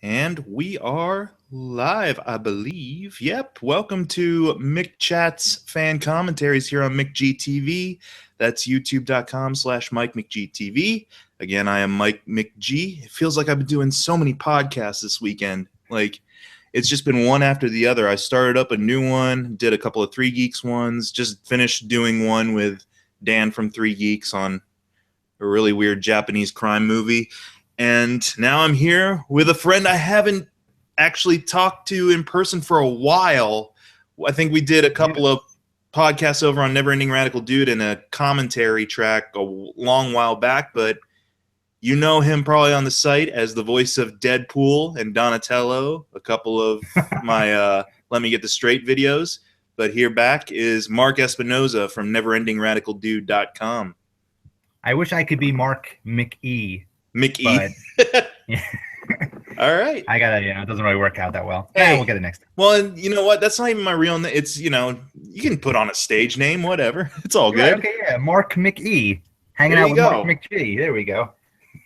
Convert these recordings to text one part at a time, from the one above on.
And we are live, I believe. Yep. Welcome to Mick Chat's fan commentaries here on McGTV. That's youtube.com/Mike McGTV. Again, I am Mike McG. It feels like I've been doing so many podcasts this weekend. Like, it's just been one after the other. I started up a new one, did a couple of Three Geeks ones, just finished doing one with Dan from Three Geeks on a really weird Japanese crime movie. And now I'm here with a friend I haven't actually talked to in person for a while. I think we did a couple of podcasts over on Never Ending Radical Dude and a commentary track a long while back, but you know him probably on the site as the voice of Deadpool and Donatello, a couple of my Let Me Get This Straight videos. But here back is Mark Espinoza from neverendingradicaldude.com. I wish I could be Mark McE. Mickey. Yeah. All right. I gotta, it doesn't really work out that well. Hey, we'll get it next time. Well, and you know what? That's not even my real name. It's, you can put on a stage name, whatever. It's all good. Right, okay, yeah. Mark McE. Hanging out with Mark McG. There we go.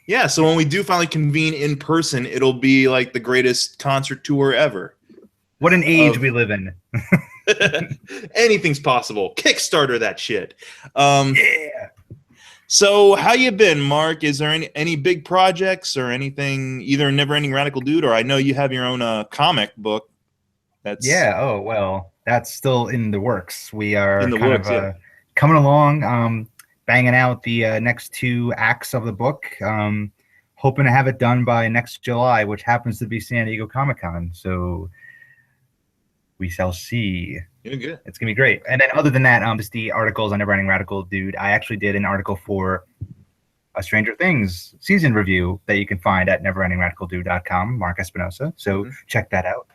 Yeah, so when we do finally convene in person, it'll be like the greatest concert tour ever. What an age we live in. Anything's possible. Kickstarter that shit. Yeah. So how you been, Mark? Is there any big projects or anything, either Never Ending Radical Dude, or I know you have your own comic book. That's still in the works. We are coming along, banging out the next two acts of the book, hoping to have it done by next July, which happens to be San Diego Comic-Con. So we shall see. You're good. It's gonna be great. And then other than that, just the articles on Never Ending Radical Dude. I actually did an article for a Stranger Things season review that you can find at neverendingradicaldude.com, Mark Espinoza. So check that out.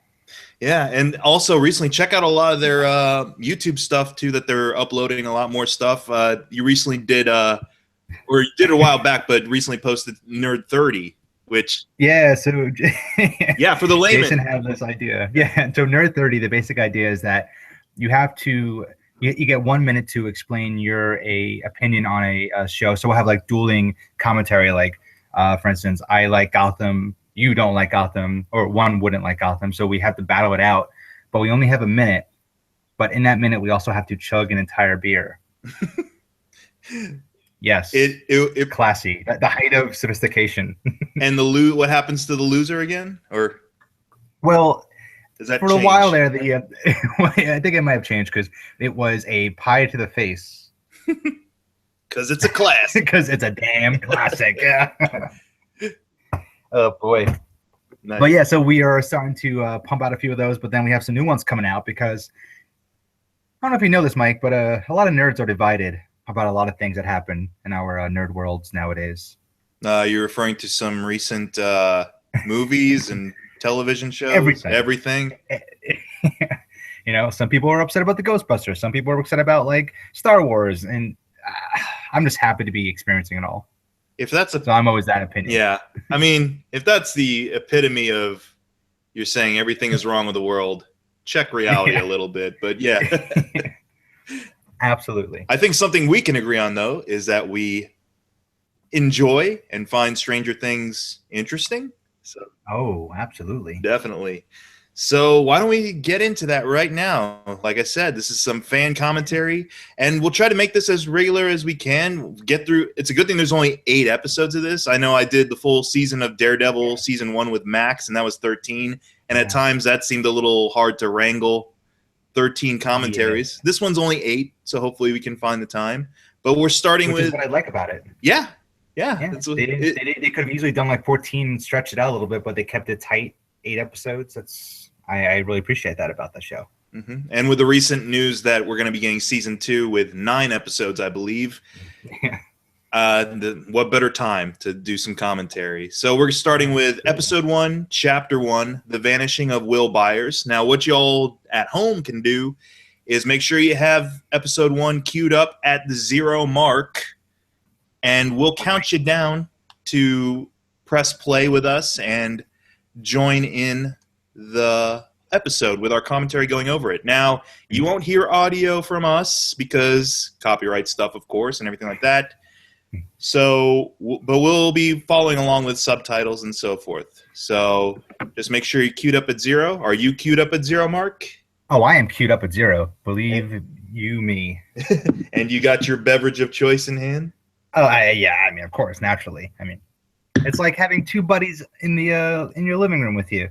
Yeah, and also recently check out a lot of their YouTube stuff too, that they're uploading a lot more stuff. You recently did, or you did it a while back, but recently posted Nerd 30. Which for the layman, Jason had this idea. So Nerd 30, the basic idea is that you have to you get 1 minute to explain your opinion on a show. So we'll have like dueling commentary, like for instance, I like Gotham, you don't like Gotham, or one wouldn't like Gotham. So we have to battle it out, but we only have a minute. But in that minute, we also have to chug an entire beer. Yes, it classy. The height of sophistication. And what happens to the loser again? Or does that for change? A while there, I think it might have changed because it was a pie to the face. Because it's a classic. Because it's a damn classic. Yeah. Oh boy. Nice. But yeah, so we are starting to pump out a few of those, but then we have some new ones coming out because I don't know if you know this, Mike, but a lot of nerds are divided about a lot of things that happen in our nerd worlds nowadays. You're referring to some recent movies and television shows? Everything. Some people are upset about the Ghostbusters. Some people are upset about like Star Wars, and I'm just happy to be experiencing it all. So I'm always that opinion. Yeah, I mean, if that's the epitome of you're saying everything is wrong with the world, check reality a little bit. But yeah. Absolutely. I think something we can agree on, though, is that we enjoy and find Stranger Things interesting. Absolutely. Definitely. So why don't we get into that right now? Like I said, this is some fan commentary, and we'll try to make this as regular as we can. Get through. It's a good thing there's only 8 episodes of this. I know I did the full season of Daredevil, season 1 with Max, and that was 13. And at times that seemed a little hard to wrangle. 13 commentaries. This one's only 8, so hopefully we can find the time. But we're starting with what I like about it. Yeah. They could have easily done like 14, stretched it out a little bit, but they kept it tight. 8 episodes. I really appreciate that about the show. Mm-hmm. And with the recent news that we're going to be getting season 2 with 9 episodes, I believe. Yeah. What better time to do some commentary? So we're starting with episode 1, chapter 1, The Vanishing of Will Byers. Now, what y'all at home can do is make sure you have episode 1 queued up at the 0 mark, and we'll count you down to press play with us and join in the episode with our commentary going over it. Now, you won't hear audio from us because copyright stuff, of course, and everything like that. So, but we'll be following along with subtitles and so forth. So just make sure you're queued up at 0. Are you queued up at 0, Mark? Oh, I am queued up at 0. Believe you me. And you got your beverage of choice in hand? Oh, yeah. I mean, of course, naturally. I mean, it's like having two buddies in your living room with you,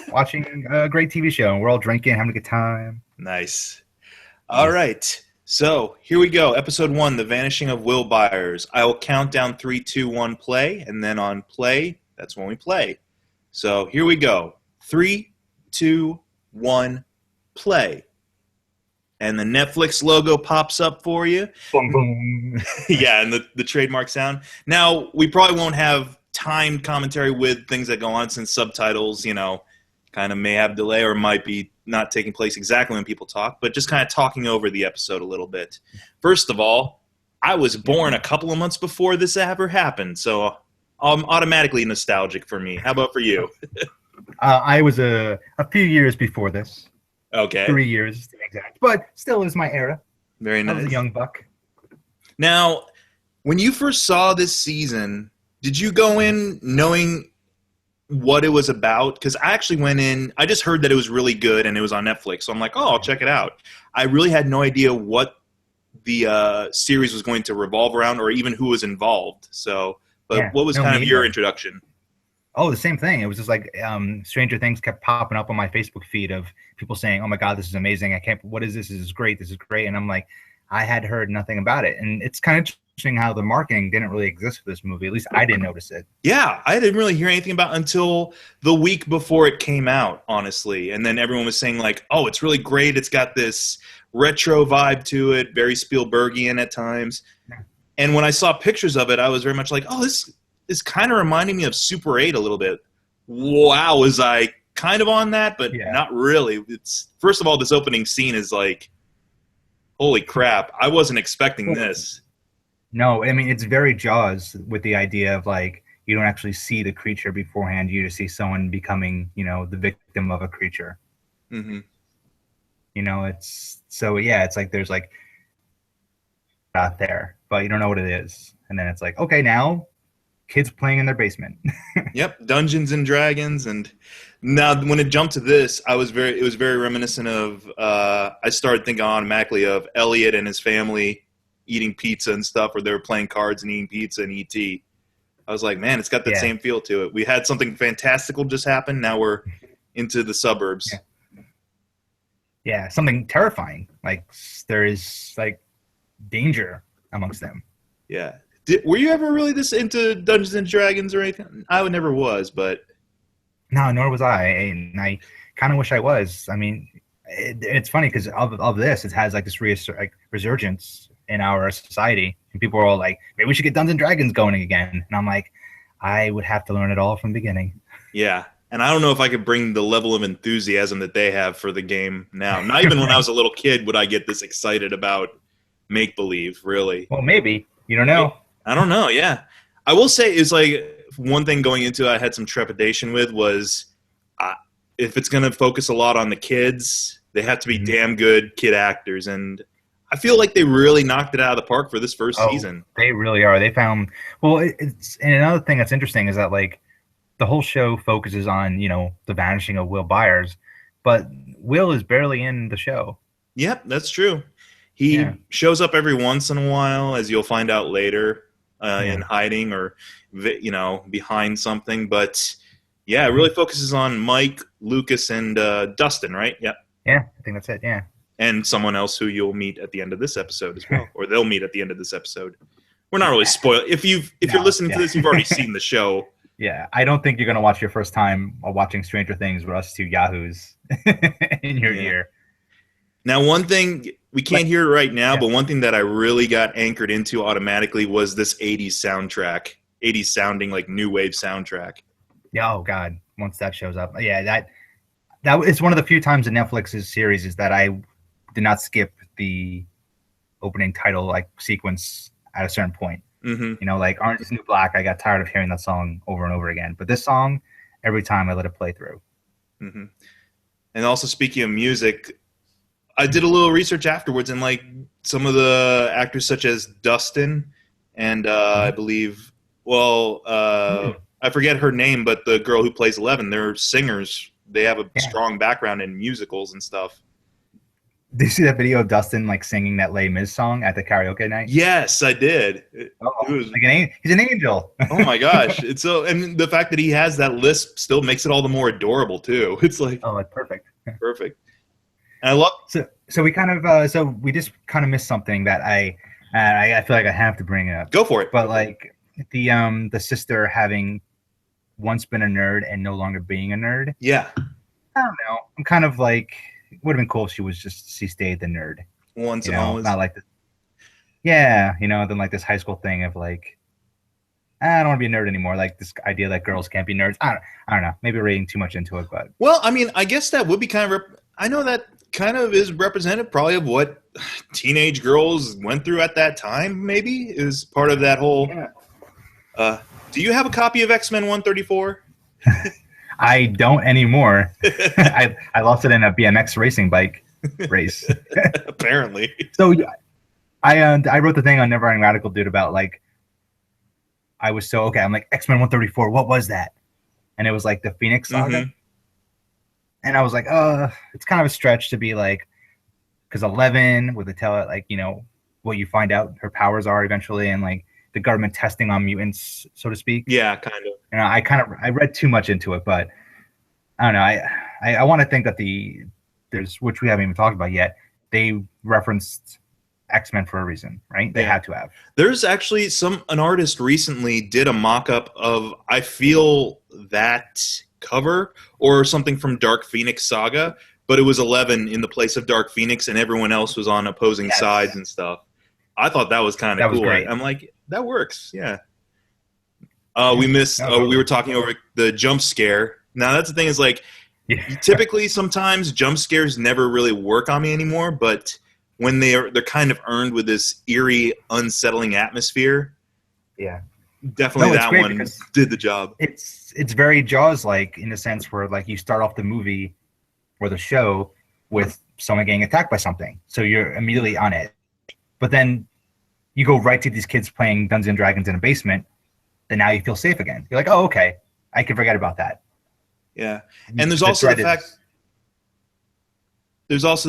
watching a great TV show, and we're all drinking, having a good time. Nice. All right. So here we go. Episode 1, The Vanishing of Will Byers. I will count down 3, 2, 1, play, and then on play, that's when we play. So here we go. 3, 2, 1, play. And the Netflix logo pops up for you. Boom, boom. Yeah, and the trademark sound. Now, we probably won't have timed commentary with things that go on since subtitles, kind of may have delay or might be not taking place exactly when people talk, but just kind of talking over the episode a little bit. First of all, I was born a couple of months before this ever happened, so I'm automatically nostalgic for me. How about for you? I was a few years before this. Okay. 3 years to be exact, but still is my era. Very nice. I was a young buck. Now, when you first saw this season, did you go in knowing what it was about? Because I actually went in, I just heard that it was really good and it was on Netflix, so I'm like, I'll check it out. I really had no idea what the series was going to revolve around or even who was involved. So, but what was kind of your introduction? Oh, the same thing. It was just like Stranger Things kept popping up on my Facebook feed of people saying, "Oh my God, this is amazing! What is this? This is great! This is great!" And I'm like, I had heard nothing about it, and it's kind of interesting how the marketing didn't really exist for this movie. At least I didn't notice it. Yeah, I didn't really hear anything about it until the week before it came out, honestly. And then everyone was saying like, "Oh, it's really great! It's got this retro vibe to it, very Spielbergian at times." Yeah. And when I saw pictures of it, I was very much like, "Oh, this is kind of reminding me of Super 8 a little bit." Wow, was I kind of on that, but not really. It's first of all, this opening scene is like, holy crap, I wasn't expecting this. No, I mean, it's very Jaws with the idea of like, you don't actually see the creature beforehand. You just see someone becoming, the victim of a creature. Mm-hmm. It's like there's like out there, but you don't know what it is. And then it's like, okay, now kids playing in their basement. Yep, Dungeons and Dragons. And now when it jumped to this, it was very reminiscent of, I started thinking automatically of Elliot and his family eating pizza and stuff, where they were playing cards and eating pizza and E.T. I was like, man, it's got that same feel to it. We had something fantastical just happen. Now we're into the suburbs. Yeah, something terrifying. Like there is like danger amongst them. Yeah. Were you ever really this into Dungeons and Dragons or anything? I never was, but no, nor was I. And I kind of wish I was. I mean, it's funny because of this, it has like this resurgence in our society, and people are all like, maybe we should get Dungeons and Dragons going again. And I'm like, I would have to learn it all from the beginning. Yeah, and I don't know if I could bring the level of enthusiasm that they have for the game now. Not even when I was a little kid would I get this excited about make-believe, really. Well, maybe. You don't know. I don't know, yeah. I will say it's like one thing going into it I had some trepidation with was if it's going to focus a lot on the kids, they have to be damn good kid actors. And I feel like they really knocked it out of the park for this first season. They really are. They found – well, it's and another thing that's interesting is that like the whole show focuses on, the vanishing of Will Byers, but Will is barely in the show. Yep, that's true. He shows up every once in a while, as you'll find out later. In hiding or, behind something. But, yeah, it really focuses on Mike, Lucas, and Dustin, right? Yeah. Yeah, I think that's it, yeah. And someone else who you'll meet at the end of this episode as well. Or they'll meet at the end of this episode. We're not really spoiled. If you're listening to this, you've already seen the show. Yeah, I don't think you're going to watch your first time watching Stranger Things with us two yahoos in your ear. Now, one thing, we can't hear it right now, but one thing that I really got anchored into automatically was this 80s soundtrack, 80s sounding like new wave soundtrack. Yeah, oh God, once that shows up. Yeah, that is one of the few times in Netflix's series is that I did not skip the opening title sequence at a certain point. Mm-hmm. Like Orange is the New Black, I got tired of hearing that song over and over again. But this song, every time I let it play through. Mm-hmm. And also speaking of music, I did a little research afterwards, and like some of the actors such as Dustin, and I believe, I forget her name, but the girl who plays 11, they're singers. They have a strong background in musicals and stuff. Did you see that video of Dustin like singing that Les Mis song at the karaoke night? Yes, I did. He's an angel. Oh my gosh! And the fact that he has that lisp still makes it all the more adorable too. It's like, oh, it's perfect. Perfect. And I love. So we kind of we just kind of missed something that I feel like I have to bring up. Go for it. But like the sister having once been a nerd and no longer being a nerd. Yeah. I don't know. I'm kind of like, it would have been cool if she stayed the nerd. Once and always. Not like this. Yeah, then like this high school thing of like, I don't want to be a nerd anymore. Like this idea that girls can't be nerds. I don't know. Maybe reading too much into it, but. Well, I mean, I guess that would be kind of. I know that kind of is representative, probably, of what teenage girls went through at that time. Maybe is part of that whole. Yeah. Do you have a copy of X-Men 134? I don't anymore. I lost it in a BMX racing bike race. Apparently. So I wrote the thing on Never Ending Radical Dude about like I was I'm like X-Men 134. What was that? And it was like the Phoenix Saga. Mm-hmm. And I was like, it's kind of a stretch to be like, because 11 with the what you find out her powers are eventually, and like the government testing on mutants, so to speak. Yeah, kind of. I read too much into it, but I don't know. I want to think that which we haven't even talked about yet, they referenced X-Men for a reason, right? They had to have. There's actually an artist recently did a mock-up of, I feel, that cover or something from Dark Phoenix Saga, but it was 11 in the place of Dark Phoenix and everyone else was on opposing sides and stuff. I thought that was kind of cool. I'm like, that works. Yeah. We were talking over the jump scare. Now that's the thing is like, typically sometimes jump scares never really work on me anymore, but when they're kind of earned with this eerie, unsettling atmosphere. Yeah. Definitely that one did the job. It's very Jaws-like in a sense where like you start off the movie or the show with someone getting attacked by something. So you're immediately on it. But then you go right to these kids playing Dungeons and Dragons in a basement, then now you feel safe again. You're like, oh, okay, I can forget about that. Yeah. And there's also the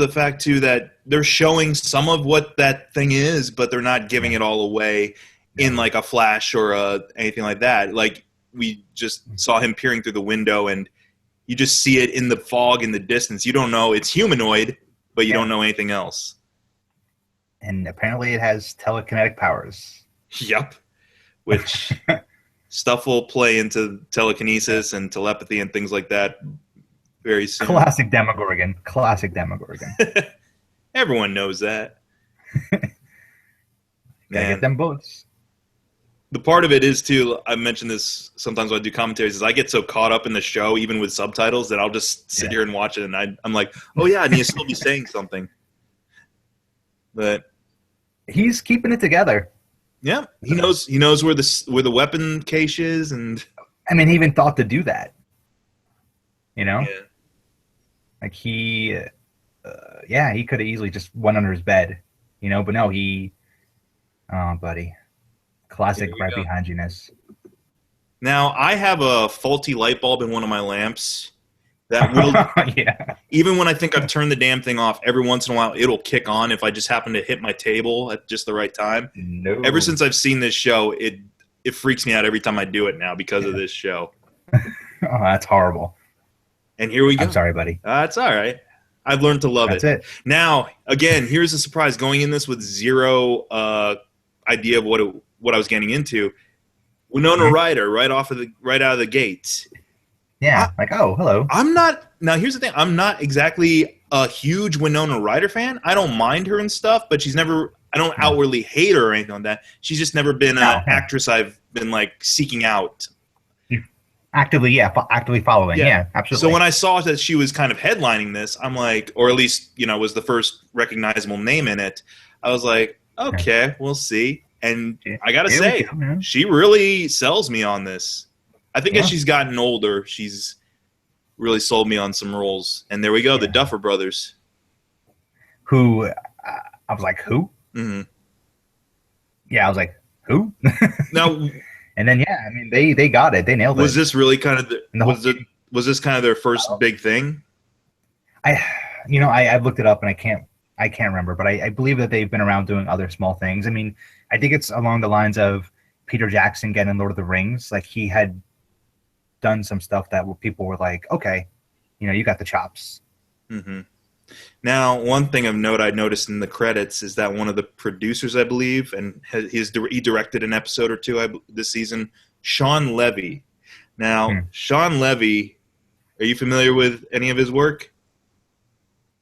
fact too that they're showing some of what that thing is, but they're not giving it all away in like a flash or anything like that. Like we just saw him peering through the window and you just see it in the fog in the distance. You don't know it's humanoid, but you don't know anything else. And apparently it has telekinetic powers. Yep. Which stuff will play into telekinesis and telepathy and things like that very soon. Classic Demogorgon. Everyone knows that. Gotta get them boats. The part of it is, too, I mentioned this sometimes when I do commentaries, is I get so caught up in the show, even with subtitles, that I'll just sit here and watch it, and I'm like, oh, yeah, and he'll still be saying something. But he's keeping it together. Yeah, he knows where the weapon cache is, and I mean, he even thought to do that. Yeah. Like he could have easily just went under his bed, but no, buddy, classic right behind you-ness. Now I have a faulty light bulb in one of my lamps that will, even when I think I've turned the damn thing off, every once in a while it'll kick on if I just happen to hit my table at just the right time. No. Ever since I've seen this show, it freaks me out every time I do it now because of this show. Oh, that's horrible. And here we go. I'm sorry, buddy. It's all right. I've learned to love That's it. Now, again, here's a surprise. Going in this with zero idea of what I was getting into. Winona Ryder right out of the gates. Yeah, hello. Now, here's the thing. I'm not exactly a huge Winona Ryder fan. I don't mind her and stuff, but I don't outwardly hate her or anything like that. She's just never been an actress I've been, like, seeking out. Actively following. Yeah, absolutely. So when I saw that she was kind of headlining this, I'm like, or at least, was the first recognizable name in it, I was like, okay, we'll see. And I got to say, she really sells me on this. I think as she's gotten older, she's really sold me on some roles. And there we go, the Duffer Brothers. Who, I was like, who? Mm-hmm. Yeah, I was like, who? Now, and then I mean they got it. They nailed it. Was this really kind of was this kind of their first big thing? I've looked it up and I can't remember, but I believe that they've been around doing other small things. I mean, I think it's along the lines of Peter Jackson getting Lord of the Rings. Like, he had done some stuff that people were like, okay, you got the chops. Mm-hmm. Now, one thing of note I noticed in the credits is that one of the producers, I believe, and he directed an episode or two this season, Sean Levy. Now, Sean Levy, are you familiar with any of his work?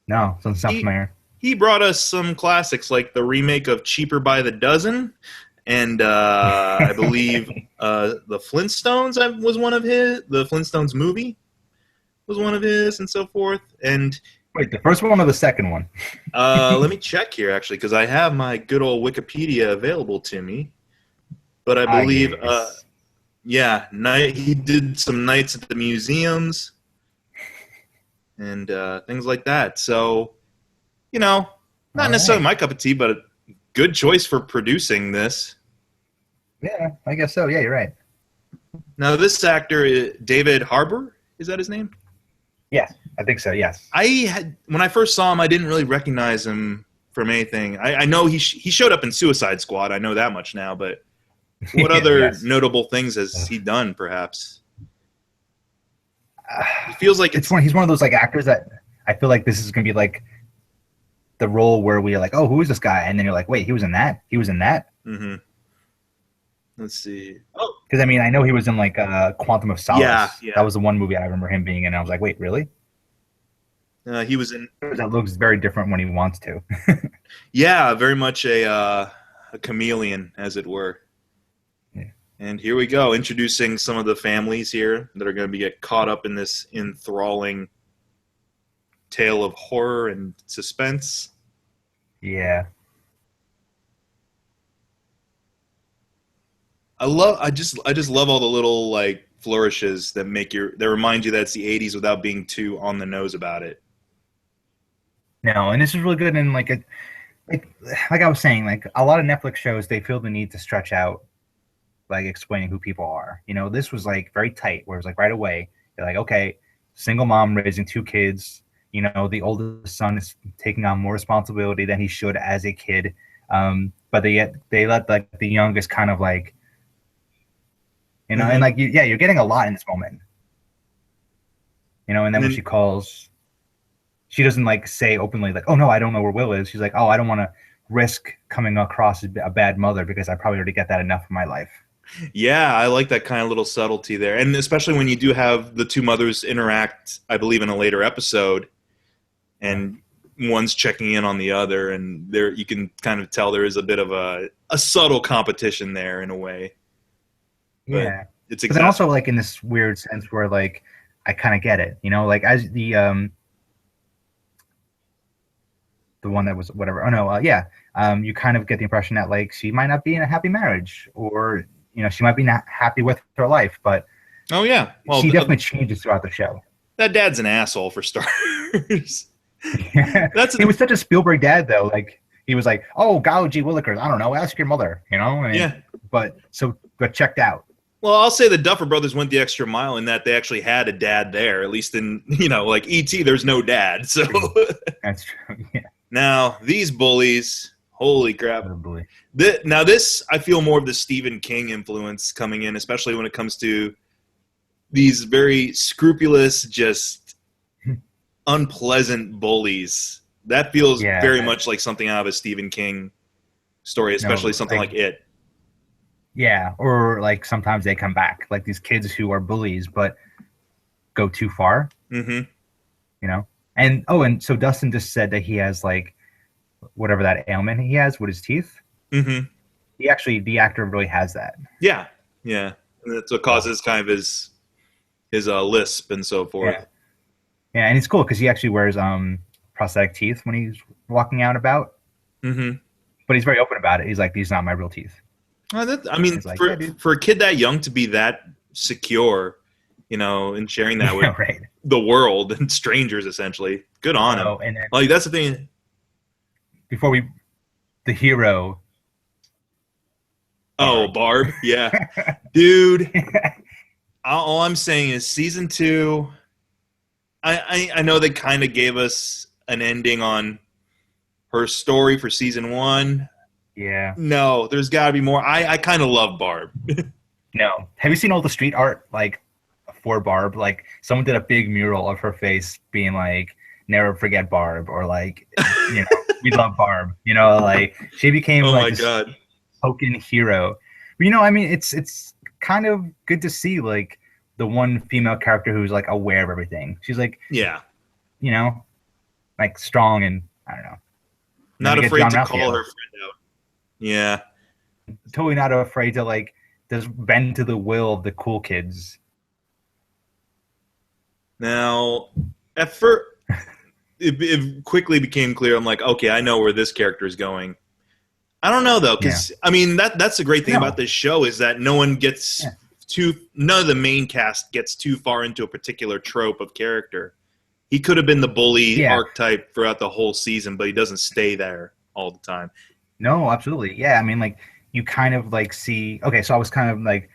No, doesn't sound familiar. He brought us some classics like the remake of Cheaper by the Dozen, and I believe the Flintstones was one of his. The Flintstones movie was one of his, and so forth. And wait, the first one or the second one? Let me check here, actually, because I have my good old Wikipedia available to me. But I believe, he did some nights at the museums and things like that. So, not necessarily my cup of tea, but a good choice for producing this. Yeah, I guess so. Yeah, you're right. Now, this actor, David Harbour, is that his name? Yes, I think so, yes. When I first saw him, I didn't really recognize him from anything. I know he showed up in Suicide Squad. I know that much now, but what other notable things has he done, perhaps? It feels like he's one of those like actors that I feel like this is going to be like the role where we're like, oh, who is this guy? And then you're like, wait, he was in that? He was in that? Mm-hmm. Let's see. Oh, because I mean, I know he was in like Quantum of Solace. Yeah. That was the one movie I remember him being in. And I was like, wait, really? He was in. That looks very different when he wants to. Yeah, very much a chameleon, as it were. Yeah. And here we go, introducing some of the families here that are going to get caught up in this enthralling tale of horror and suspense. Yeah. I just love all the little like flourishes that remind you that it's the 80s without being too on the nose about it. No, and this is really good. And like I was saying, like a lot of Netflix shows, they feel the need to stretch out, like explaining who people are. This was like very tight, where it was like right away, you're like, okay, single mom raising 2 kids. The oldest son is taking on more responsibility than he should as a kid. But they let like the youngest kind of like, and like you're getting a lot in this moment. And then when she calls, she doesn't like say openly like, oh no, I don't know where Will is. She's like, oh, I don't want to risk coming across as a bad mother because I probably already get that enough in my life. Yeah, I like that kind of little subtlety there. And especially when you do have the two mothers interact, I believe, in a later episode, and one's checking in on the other, and there you can kind of tell there is a bit of a subtle competition there in a way. Yeah. But then also like in this weird sense where like I kind of get it, like as the one that was whatever. Oh no, you kind of get the impression that like she might not be in a happy marriage, or she might be not happy with her life, but oh yeah, well, she definitely changes throughout the show. That dad's an asshole for starters. Yeah. He was such a Spielberg dad though. Like he was like, oh golly gee willikers, I don't know, ask your mother, Yeah. But checked out. Well, I'll say the Duffer Brothers went the extra mile in that they actually had a dad there. At least in, like E.T., there's no dad. So that's true. Yeah. Now, these bullies, holy crap. Oh, boy. Now, this, I feel more of the Stephen King influence coming in, especially when it comes to these very scrupulous, just unpleasant bullies. That feels very much like something out of a Stephen King story, especially something like It. Yeah, or like sometimes they come back, like these kids who are bullies but go too far. Mm-hmm. And so Dustin just said that he has like whatever that ailment he has with his teeth. Mm-hmm. The actor really has that. Yeah, yeah, and that's what causes kind of his lisp and so forth. Yeah, and it's cool because he actually wears prosthetic teeth when he's walking out about. Mm-hmm. But he's very open about it. He's like, these are not my real teeth. For a kid that young to be that secure, and sharing that with the world and strangers, essentially, good on him. And then, like that's the thing. The hero Oh, Barb. Yeah. Dude, all I'm saying is season 2, I know they kind of gave us an ending on her story for season 1. Yeah. No, there's got to be more. I kind of love Barb. No. Have you seen all the street art like for Barb? Like someone did a big mural of her face being like, "Never forget Barb," or like, "We love Barb." Like she became Oh like my this God. token hero. But, I mean, it's kind of good to see like the one female character who's like aware of everything. She's like, Yeah. Like strong and I don't know. Not afraid to call her friend out. Yeah. Totally not afraid to like just bend to the will of the cool kids. Now, at first, it quickly became clear. I'm like, okay, I know where this character is going. I don't know though, because I mean that's the great thing about this show is that none of the main cast gets too far into a particular trope of character. He could have been the bully archetype throughout the whole season, but he doesn't stay there all the time. No, absolutely. Yeah, I mean, like you kind of like see. Okay, so I was kind of like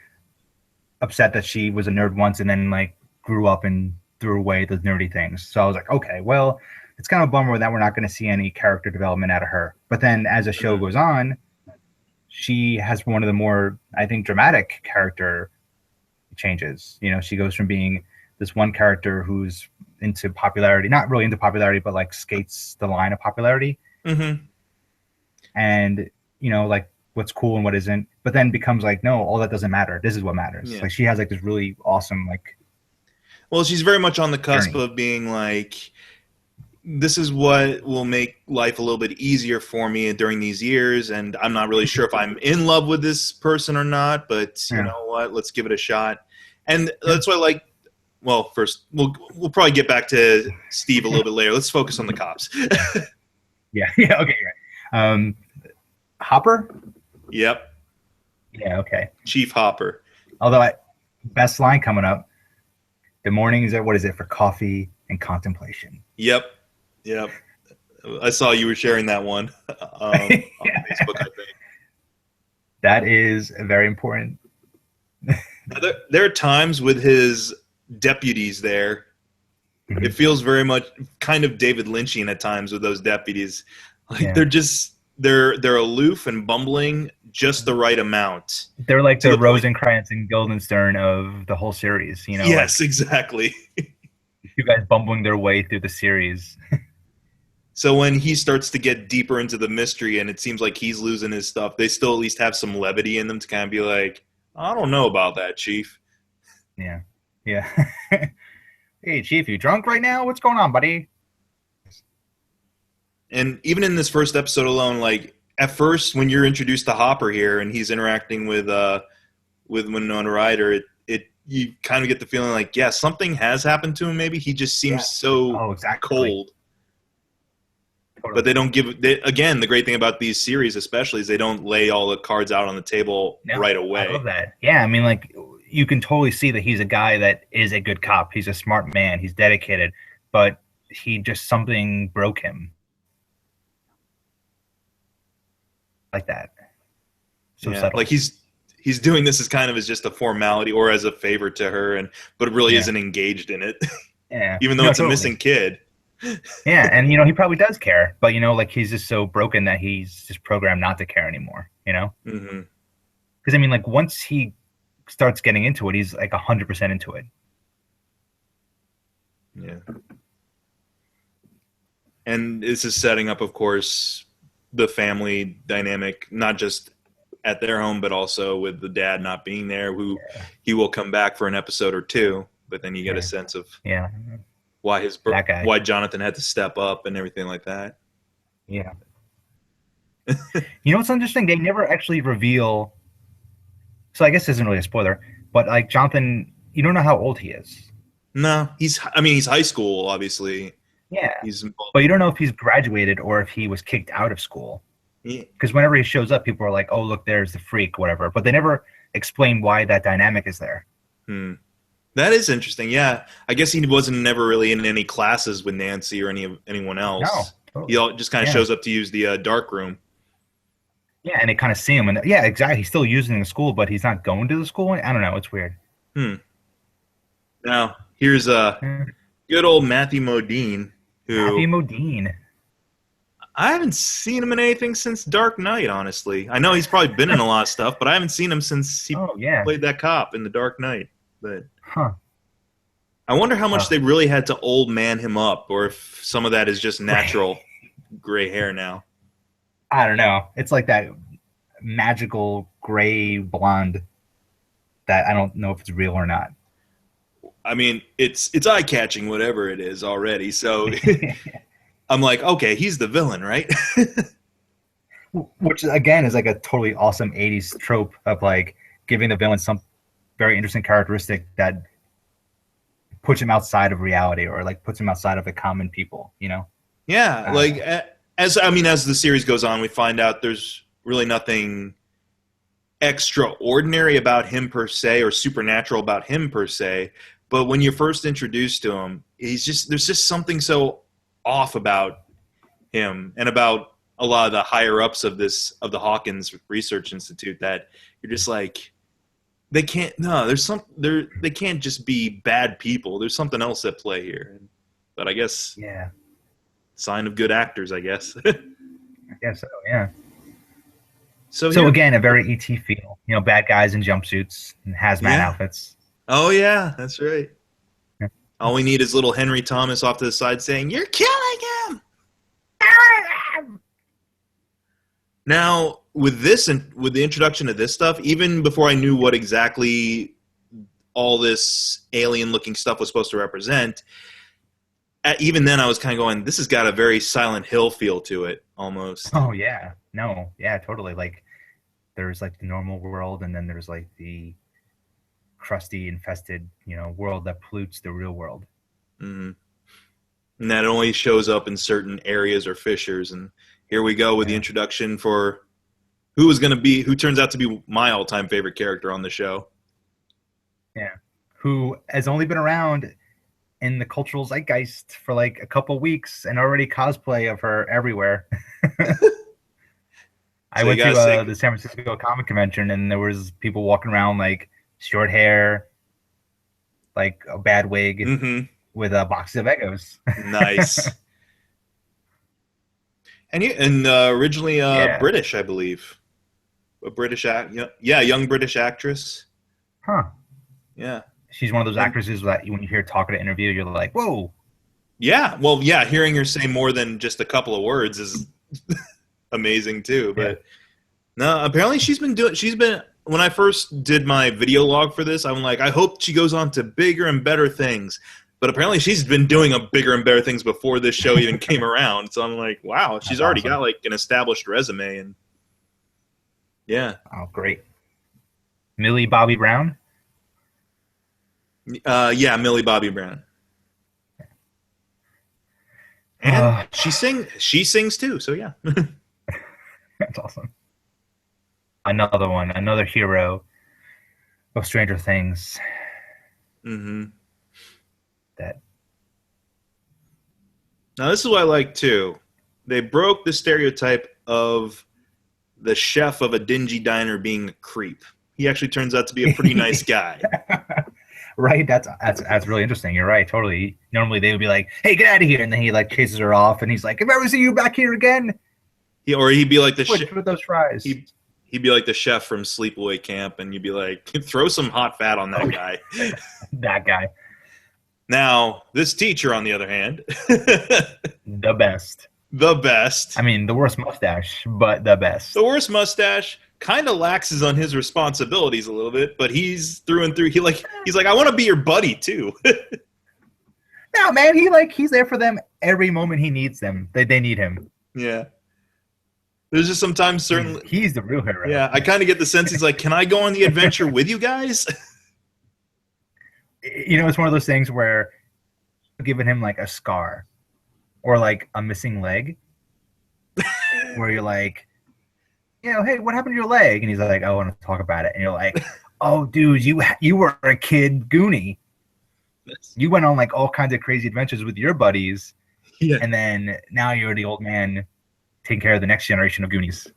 upset that she was a nerd once and then like grew up and threw away those nerdy things. So I was like, okay, well, it's kind of a bummer that we're not going to see any character development out of her. But then as the show goes on, she has one of the more, I think, dramatic character changes. She goes from being this one character who's into popularity, not really into popularity, but like skates the line of popularity. Mm-hmm. And, like what's cool and what isn't, but then becomes like, no, all that doesn't matter. This is what matters. Yeah. Like she has like this really awesome, like, well, she's very much on the cusp of being like, this is what will make life a little bit easier for me during these years, and I'm not really sure if I'm in love with this person or not, but you know what? Let's give it a shot. And that's why, like, well, first we'll probably get back to Steve a little bit later. Let's focus on the cops. Yeah. Okay. Right. Hopper. Yep. Yeah. Okay. Chief Hopper. Although, best line coming up. The mornings are, what is it, for coffee and contemplation? Yep. I saw you were sharing that one on Facebook, I think. That is very important. There are times with his deputies there. Mm-hmm. It feels very much kind of David Lynchian at times with those deputies. Like they're aloof and bumbling just the right amount. They're like the Rosencrantz and Guildenstern of the whole series, Yes, like, exactly. You guys bumbling their way through the series. So when he starts to get deeper into the mystery and it seems like he's losing his stuff, they still at least have some levity in them to kind of be like, I don't know about that, Chief. Yeah. Hey, Chief, you drunk right now? What's going on, buddy? And even in this first episode alone, like at first when you're introduced to Hopper here and he's interacting with Winona Ryder, you kind of get the feeling like, something has happened to him. Maybe he just seems cold. Totally. But they don't again, the great thing about these series especially is they don't lay all the cards out on the table right away. I love that. Yeah, I mean, like, you can totally see that he's a guy that is a good cop. He's a smart man. He's dedicated. But something broke him. Like that. So subtle. Like he's doing this as kind of as just a formality or as a favor to her, but really isn't engaged in it. Yeah. Even though it's a missing kid. Yeah, and he probably does care, but like he's just so broken that he's just programmed not to care anymore. Mm-hmm. Because I mean, like once he starts getting into it, he's like 100% into it. Yeah. And this is setting up, of course, the family dynamic, not just at their home, but also with the dad not being there, who he will come back for an episode or two, but then you get a sense of why Jonathan had to step up and everything like that. Yeah. What's interesting? They never actually reveal. So I guess this isn't really a spoiler, but like Jonathan, you don't know how old he is. No, he's high school, obviously. Yeah. But you don't know if he's graduated or if he was kicked out of school. Because whenever he shows up, people are like, oh, look, there's the freak, whatever. But they never explain why that dynamic is there. That is interesting. Yeah. I guess he wasn't never really in any classes with Nancy or anyone else. No, totally. He just kind of shows up to use the dark room. Yeah, and they kind of see him, and yeah, exactly. He's still using the school, but he's not going to the school. I don't know. It's weird. Now, here's good old Matthew Modine, Matthew Modine. I haven't seen him in anything since Dark Knight, honestly. I know he's probably been in a lot of stuff, but I haven't seen him since he played that cop in The Dark Knight. But I wonder how much they really had to old man him up, or if some of that is just natural gray hair now. I don't know. It's like that magical gray blonde that I don't know if it's real or not. I mean, it's eye-catching, whatever it is already. So I'm like, okay, he's the villain, right? Which, again, is like a totally awesome 80s trope of like giving the villain some very interesting characteristic that puts him outside of reality, or like puts him outside of the common people, you know? Yeah, like as the series goes on, we find out there's really nothing extraordinary about him per se, or supernatural about him per se. But when you're first introduced to him, there's just something so off about him and about a lot of the higher ups of the Hawkins Research Institute that you're just like, they can't just be bad people. There's something else at play here. But I guess sign of good actors, I guess. I guess so, yeah. So again, a very ET feel. You know, bad guys in jumpsuits and hazmat outfits. Oh yeah, that's right. Yeah. All we need is little Henry Thomas off to the side saying, "You're killing him." Now, with this and with the introduction of this stuff, even before I knew what exactly all this alien-looking stuff was supposed to represent, even then I was kind of going, "This has got a very Silent Hill feel to it, almost." Oh yeah, no, yeah, totally. Like, there's like the normal world, and then there's like the crusty, infested, world that pollutes the real world. Mm-hmm. And that only shows up in certain areas or fissures. And here we go with the introduction for who turns out to be my all-time favorite character on the show. Yeah. Who has only been around in the cultural zeitgeist for like a couple weeks and already cosplay of her everywhere. I went to the San Francisco Comic Convention, and there was people walking around like short hair, like a bad wig, with a box of Eggos. Nice. And originally British, I believe. A British young British actress. Huh. Yeah. She's one of those actresses that when you hear talk at an interview, you're like, whoa. Yeah. Well, yeah, hearing her say more than just a couple of words is amazing too. But no, apparently when I first did my video log for this, I'm like, I hope she goes on to bigger and better things. But apparently she's been doing bigger and better things before this show even came around. So I'm like, wow, she's already got like an established resume. And yeah. Oh, great. Millie Bobby Brown? Millie Bobby Brown. And she sings too, so yeah. That's awesome. Another hero of Stranger Things. Mm-hmm. That. Now this is what I like too. They broke the stereotype of the chef of a dingy diner being a creep. He actually turns out to be a pretty nice guy. Right? That's really interesting. You're right, totally. Normally they would be like, "Hey, get out of here," and then he like chases her off, and he's like, "If I ever see you back here again," he'd be like the chef with those fries. He'd be like the chef from Sleepaway Camp, and you'd be like, "Throw some hot fat on that guy." That guy. Now, this teacher, on the other hand, the best. The best. I mean, the worst mustache, but the best. The worst mustache. Kind of laxes on his responsibilities a little bit, but he's through and through. He's like, I want to be your buddy too. No, man, he's there for them every moment he needs them. They need him. Yeah. There's just sometimes certainly he's the real hero. Yeah, I kind of get the sense he's like, can I go on the adventure with you guys? It's one of those things where you're giving him like a scar or like a missing leg, where you're like, hey, what happened to your leg? And he's like, I want to talk about it. And you're like, oh, dude, you were a kid Goonie. You went on like all kinds of crazy adventures with your buddies. Yeah. And then now you're the old man taking care of the next generation of Goonies.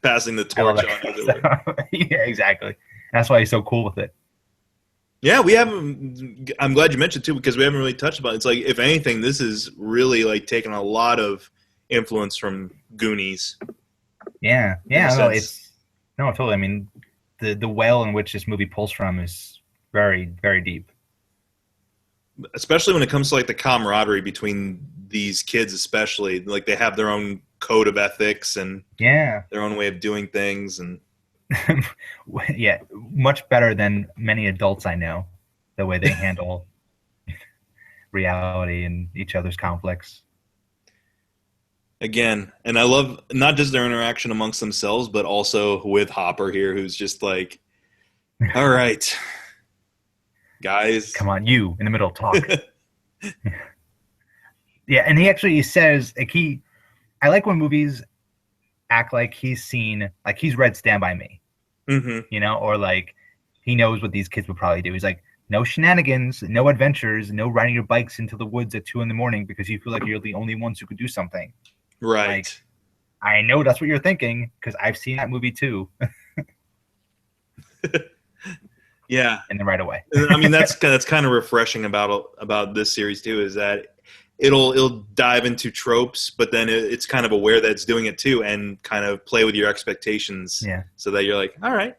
Passing the torch on. Yeah, exactly. That's why he's so cool with it. Yeah, we haven't. I'm glad you mentioned too, because we haven't really touched about it. It's like, if anything, this is really like taking a lot of influence from Goonies. Yeah, totally. I mean, the well in which this movie pulls from is very, very deep. Especially when it comes to like the camaraderie between these kids, especially like they have their own code of ethics and their own way of doing things, and yeah, much better than many adults I know. The way they handle reality and each other's conflicts. Again, and I love not just their interaction amongst themselves, but also with Hopper here, who's just like, all right, guys. Come on, you, in the middle, talk. Yeah, and he says, like, I like when movies act like he's read Stand By Me. Mm-hmm. Or like, he knows what these kids would probably do. He's like, no shenanigans, no adventures, no riding your bikes into the woods at 2 a.m. because you feel like you're the only ones who could do something. Right. Like, I know that's what you're thinking because I've seen that movie too. Yeah. And then right away. I mean, that's kind of refreshing about this series too, is that it'll dive into tropes, but then it's kind of aware that it's doing it too, and kind of play with your expectations. Yeah. So that you're like, all right,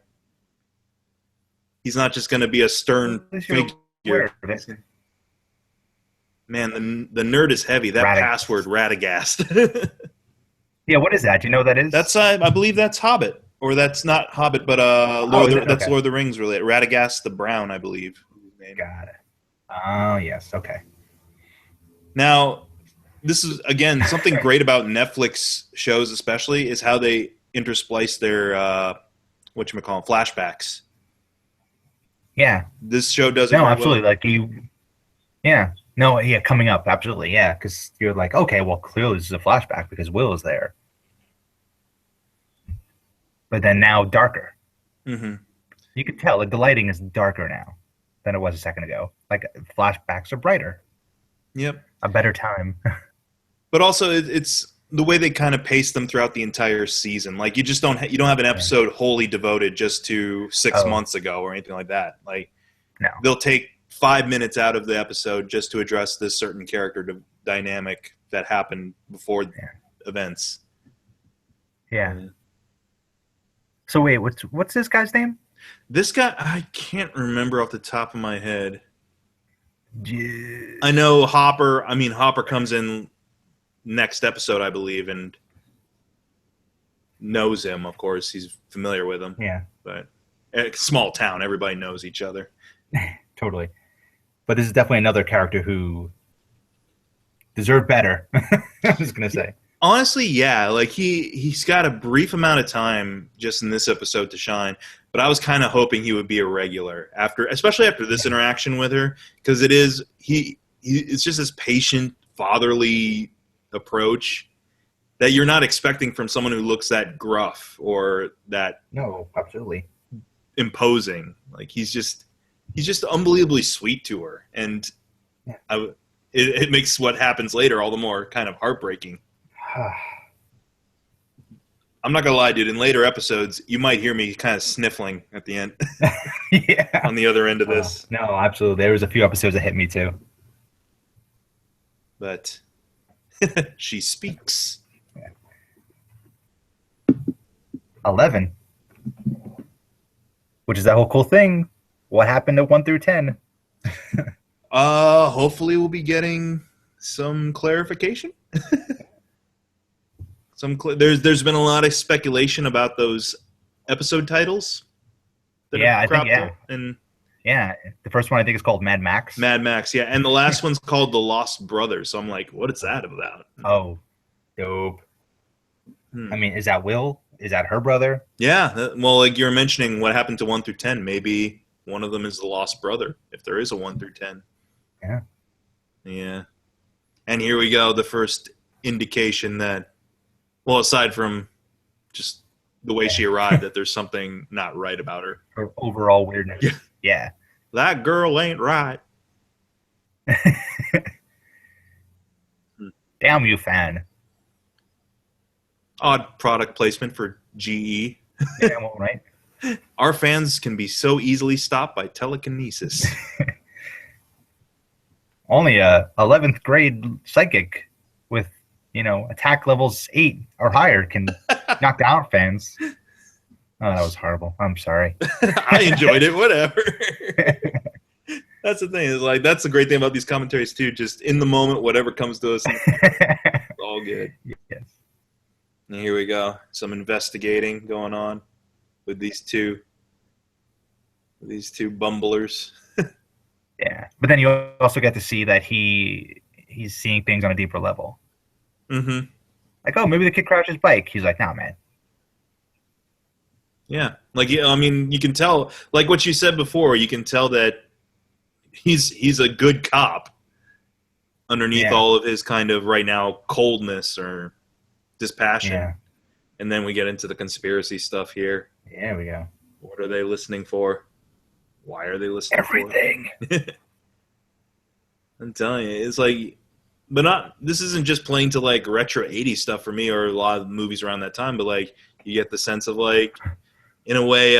he's not just going to be a stern figure. Man, the nerd is heavy. That password, Radagast. Yeah, what is that? Do you know what that is? That's I believe that's Hobbit, or that's not Hobbit, but that's Lord of the Rings related. Radagast the Brown, I believe. Got it. Oh yes, okay. Now, this is again something great about Netflix shows, especially, is how they intersplice their flashbacks. Yeah, this show does it. No, absolutely. Well. Like you, yeah. No, yeah, coming up, absolutely, yeah, because you're like, okay, well, clearly this is a flashback because Will is there. But then now darker. Mm-hmm. You can tell, like, the lighting is darker now than it was a second ago. Like, flashbacks are brighter. Yep. A better time. But also, it's the way they kind of pace them throughout the entire season. Like, you just don't have an episode wholly devoted just to 6 months ago or anything like that. Like, no. They'll take 5 minutes out of the episode just to address this certain character dynamic that happened before events. Yeah. So wait, what's this guy's name? This guy, I can't remember off the top of my head. Yeah. I know Hopper. I mean, Hopper comes in next episode, I believe, and knows him. Of course, he's familiar with him. Yeah. But small town, everybody knows each other. Totally. But this is definitely another character who deserved better. I was gonna say. Honestly, yeah. Like he's got a brief amount of time just in this episode to shine. But I was kind of hoping he would be a regular especially after this interaction with her, because it's just this patient, fatherly approach that you're not expecting from someone who looks that gruff or that absolutely imposing. Like he's just unbelievably sweet to her, and it makes what happens later all the more kind of heartbreaking. I'm not gonna lie, dude. In later episodes, you might hear me kind of sniffling at the end. Yeah. On the other end of this. No, absolutely. There was a few episodes that hit me too. But she speaks. Yeah. 11. Which is that whole cool thing. What happened to 1 through 10? Hopefully we'll be getting some clarification. There's been a lot of speculation about those episode titles. I think and the first one I think is called Mad Max. Mad Max, yeah, and the last one's called The Lost Brothers. So I'm like, what is that about? Oh, dope. I mean, is that Will? Is that her brother? Yeah, well, like you're mentioning, what happened to 1 through 10? Maybe one of them is the lost brother, if there is a 1 through 10. Yeah. Yeah. And here we go, the first indication that, well, aside from just the way she arrived, that there's something not right about her. Her overall weirdness. Yeah. That girl ain't right. Damn you, fan. Odd product placement for GE. Yeah, well, right. Our fans can be so easily stopped by telekinesis. Only a 11th grade psychic with, attack levels 8 or higher can knock down fans. Oh, that was horrible. I'm sorry. I enjoyed it. Whatever. That's the thing. Is like that's the great thing about these commentaries too. Just in the moment, whatever comes to us, it's all good. Yes. And here we go. Some investigating going on with these two bumblers. Yeah, but then you also get to see that he's seeing things on a deeper level. Mm-hmm. Like, oh, maybe the kid crashed his bike. He's like, nah, man. Yeah, like I mean, you can tell, like what you said before. You can tell that he's a good cop underneath all of his kind of right now coldness or dispassion. Yeah. And then we get into the conspiracy stuff here. Yeah, we go. What are they listening for? Why are they listening everything? For everything? I'm telling you, it's like, but this isn't just playing to like retro 80s stuff for me or a lot of movies around that time, but like you get the sense of like, in a way,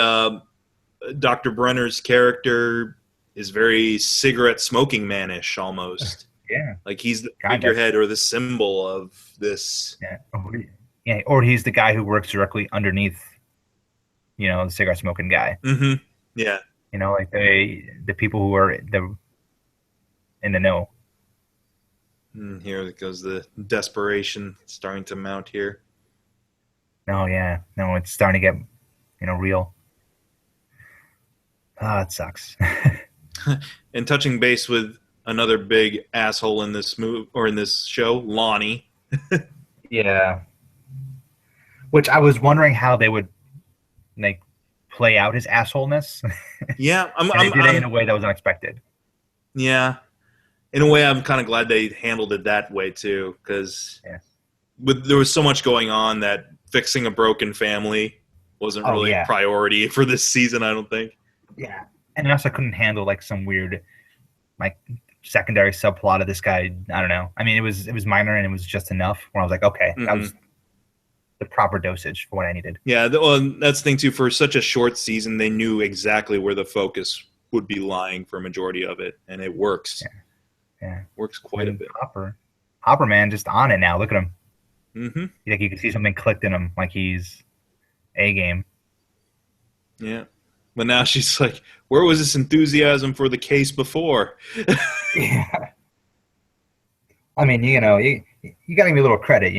Dr. Brenner's character is very cigarette smoking manish almost. Yeah. Like he's the figurehead or the symbol of this. Yeah. Or he's the guy who works directly underneath, the cigarette smoking guy. Mm-hmm. Yeah. Like the people who are in the know. And here goes the desperation starting to mount here. Oh, yeah. No, it's starting to get, real. Oh, it sucks. And touching base with another big asshole in this movie or in this show, Lonnie. Yeah. Which I was wondering how they would play out his assholeness. Yeah, they did it in a way that was unexpected. Yeah, in a way, I'm kind of glad they handled it that way too, because there was so much going on that fixing a broken family wasn't really a priority for this season. I don't think. Yeah, and also couldn't handle some weird, secondary subplot of this guy. I don't know. I mean, it was minor and it was just enough. Where I was like, okay, that was the proper dosage for what I needed. Yeah, that's the thing too. For such a short season, they knew exactly where the focus would be lying for a majority of it, and it works. Yeah. Works quite a bit. Hopper, man, just on it now. Look at him. Mm-hmm. Like you can see something clicked in him, like he's A game. Yeah, but now she's like, where was this enthusiasm for the case before? Yeah. I mean, you got to give me a little credit.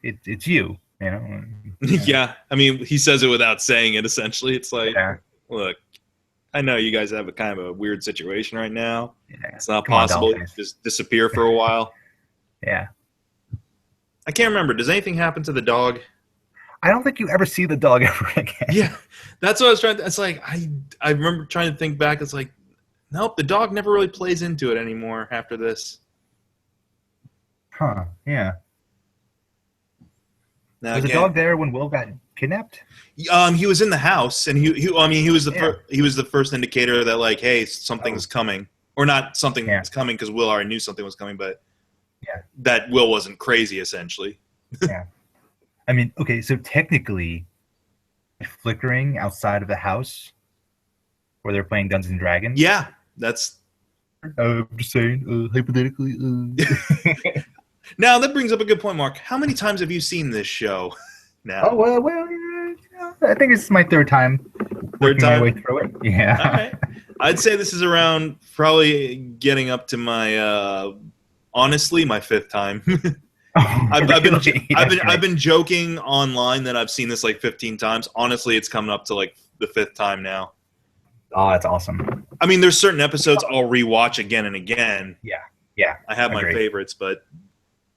It's you. Yeah, I mean, he says it without saying it. Essentially, it's like, look, I know you guys have a kind of a weird situation right now. Yeah. It's not possible to just disappear for a while. Yeah. I can't remember. Does anything happen to the dog? I don't think you ever see the dog ever again. Yeah, that's what I was trying to. It's like I remember trying to think back. It's like, nope, the dog never really plays into it anymore after this. Huh? Yeah. Now, was the dog there when Will got kidnapped? He was in the house, and he was the first indicator that like, hey, something's coming, or not something's coming because Will already knew something was coming, but that Will wasn't crazy essentially. Yeah, I mean, okay, so technically, flickering outside of the house where they're playing Dungeons and Dragons. Yeah, that's. I'm just saying, hypothetically. Now that brings up a good point, Mark. How many times have you seen this show? Now. Oh well, I think it's my third time. Third time. My way through it. Yeah. All right. I'd say this is around probably getting up to my honestly my fifth time. I've been joking online that I've seen this like 15 times. Honestly, it's coming up to like the fifth time now. Oh, that's awesome. I mean, there's certain episodes I'll rewatch again and again. Yeah. I have my favorites, but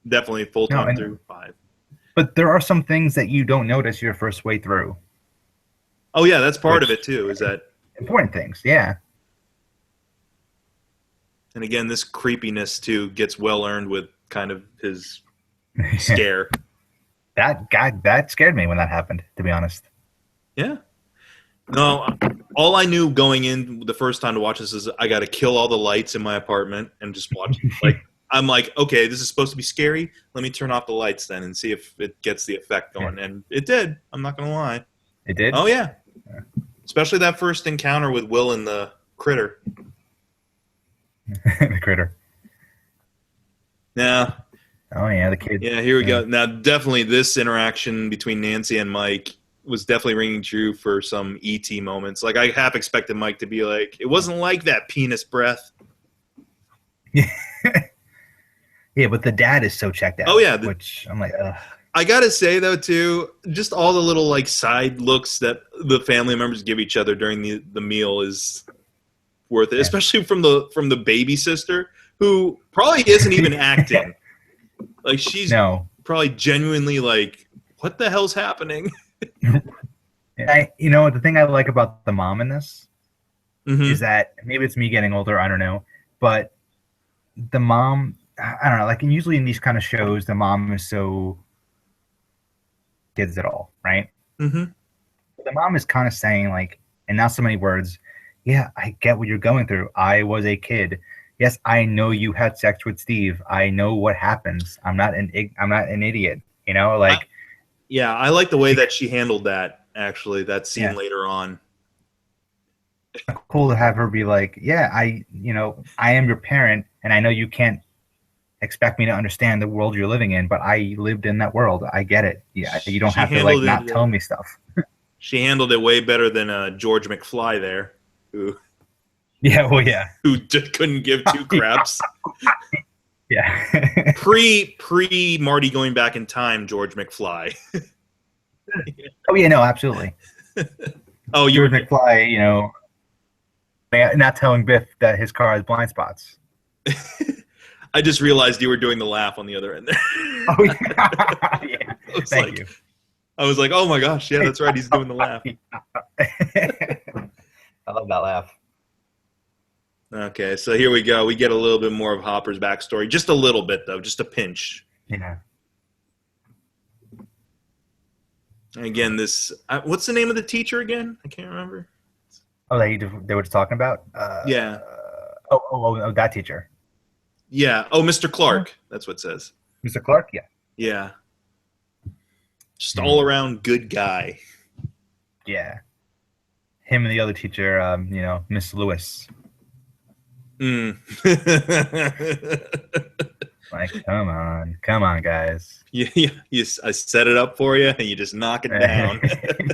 definitely full time through 5. But there are some things that you don't notice your first way through. Oh yeah, that's part of it too. Is that important things? Yeah. And again, this creepiness too gets well earned with kind of his scare. That scared me when that happened, to be honest. Yeah. No, all I knew going in the first time to watch this is I got to kill all the lights in my apartment and just watch. Like I'm like, okay, this is supposed to be scary. Let me turn off the lights then and see if it gets the effect going. Yeah. And it did. I'm not going to lie. It did? Oh, yeah. Especially that first encounter with Will and the critter. The critter. Yeah. Oh, yeah, the kid. Yeah, here we go. Now, definitely this interaction between Nancy and Mike was definitely ringing true for some E.T. moments. Like, I half expected Mike to be like, it wasn't like that, penis breath. Yeah. Yeah, but the dad is so checked out. Oh, yeah. Which I'm like, ugh. I got to say, though, too, just all the little, like, side looks that the family members give each other during the meal is worth it, especially from the baby sister, who probably isn't even acting. Like, she's probably genuinely like, what the hell's happening? The thing I like about the mom in this is that maybe it's me getting older, I don't know, but the mom, I don't know, like usually in these kind of shows, the mom is so kids at all, right? Mm-hmm. The mom is kind of saying like, in not so many words, yeah, I get what you're going through. I was a kid. Yes, I know you had sex with Steve. I know what happens. I'm not an idiot. You know, like. I like the way that she handled that. Actually, that scene later on. Cool to have her be like, yeah, I am your parent, and I know you can't expect me to understand the world you're living in, but I lived in that world. I get it. Yeah, you don't have to like not tell me stuff. She handled it way better than George McFly there, who. Yeah, well, yeah. Who just couldn't give two craps. Yeah. pre Marty going back in time, George McFly. Oh yeah, no, absolutely. Oh, George McFly, not telling Biff that his car has blind spots. I just realized you were doing the laugh on the other end there. Oh yeah. Yeah. Thank you. I was like, oh my gosh, yeah, that's right. He's doing the laugh. I love that laugh. Okay, so here we go. We get a little bit more of Hopper's backstory. Just a little bit, though. Just a pinch. Yeah. And again, this... what's the name of the teacher again? I can't remember. Oh, they were just talking about? Yeah. Oh, that teacher. Yeah. Oh, Mr. Clark. That's what it says. Mr. Clark? Yeah. Yeah. Just all-around good guy. Yeah. Him and the other teacher, Miss Lewis. Like, come on, guys. Yeah, I set it up for you, and you just knock it down.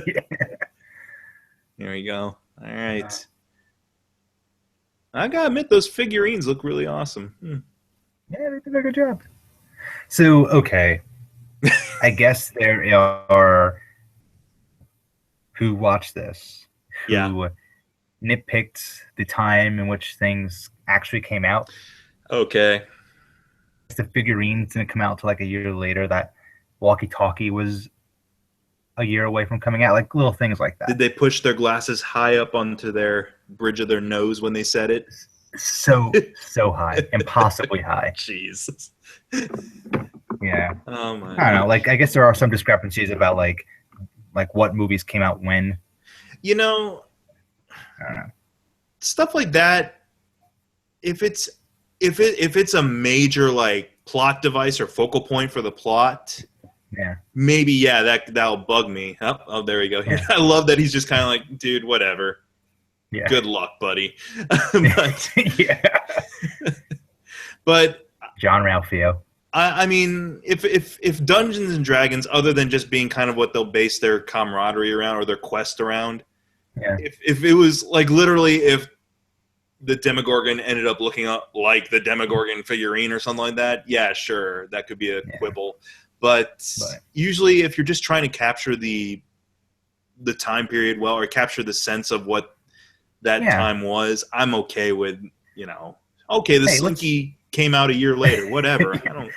Yeah. Here we go. All right. I gotta admit, those figurines look really awesome. Yeah, they did a good job. So, okay. I guess there are who watched this, who nitpicked the time in which things actually came out. Okay. The figurines didn't come out till like a year later. That walkie-talkie was a year away from coming out. Like little things like that. Did they push their glasses high up onto their bridge of their nose when they said it? So high. Impossibly high. Jesus. Yeah. Oh my. I don't know. Like I guess there are some discrepancies about like what movies came out when. I don't know. Stuff like that. If it's a major like plot device or focal point for the plot, maybe that'll bug me. Oh, there we go. Yeah. I love that he's just kind of like, dude, whatever. Yeah. Good luck, buddy. But John Ralphio. I mean, if Dungeons and Dragons, other than just being kind of what they'll base their camaraderie around or their quest around, if it was like literally if the Demogorgon ended up looking up like the Demogorgon figurine or something like that, yeah, sure, that could be a quibble. But usually if you're just trying to capture the time period well, or capture the sense of what that time was, I'm okay with, the Slinky came out a year later, whatever. I don't.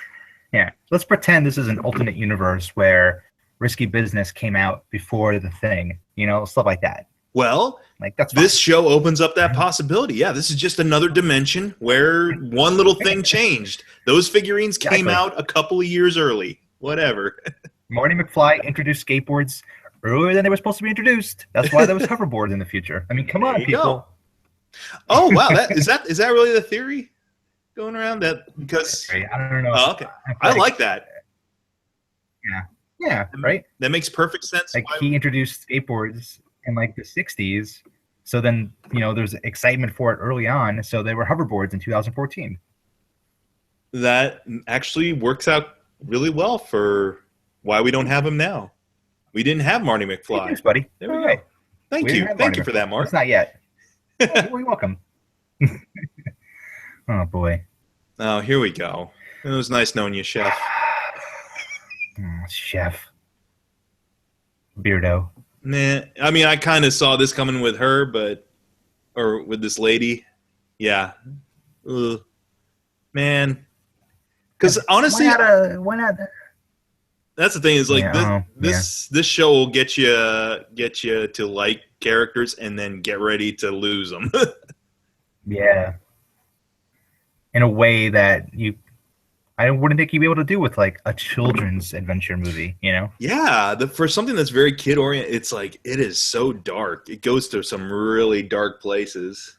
Yeah, let's pretend this is an alternate universe where Risky Business came out before The Thing, stuff like that. Well, like that's this show opens up that possibility. Yeah, this is just another dimension where one little thing changed. Those figurines came out a couple of years early. Whatever. Marty McFly introduced skateboards earlier than they were supposed to be introduced. That's why there was hoverboards in the future. I mean, come on, people. Go. Oh wow, is that really the theory? going around that because I don't know. Oh, okay. I like that. Yeah, right. That makes perfect sense. Like he introduced skateboards in like the 60s. So then, there's excitement for it early on. So they were hoverboards in 2014. That actually works out really well for why we don't have him now. We didn't have Marty McFly. Hey, thanks, buddy. There we go. Right. Thank you for that, Mark. It's not yet. You're welcome. Oh, boy. Oh, here we go. It was nice knowing you, Chef. Chef. Beardo. Nah, I mean, I kind of saw this coming with her, or with this lady. Yeah. Ugh. Man. Because honestly, why not? That's the thing is like this show will get you to like characters and then get ready to lose them. Yeah. In a way that I wouldn't think you'd be able to do with like a children's adventure movie, Yeah, for something that's very kid oriented, it's like it is so dark. It goes to some really dark places.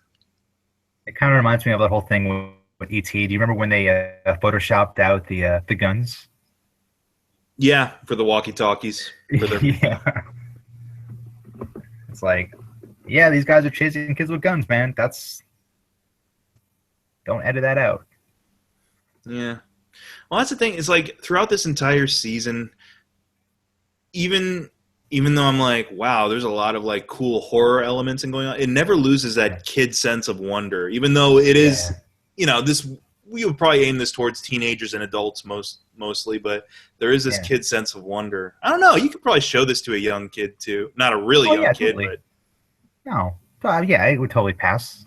It kind of reminds me of that whole thing with E.T. Do you remember when they photoshopped out the guns? Yeah, for the walkie-talkies. Yeah. It's like, yeah, these guys are chasing kids with guns, man. Don't edit that out. Yeah. Well, that's the thing. It's like throughout this entire season, even though I'm like, wow, there's a lot of like cool horror elements and going on, it never loses that kid sense of wonder. Even though it is, this we would probably aim this towards teenagers and adults mostly, but there is this kid sense of wonder. I don't know. You could probably show this to a young kid too. Not a really young kid, totally. But no, yeah, it would totally pass.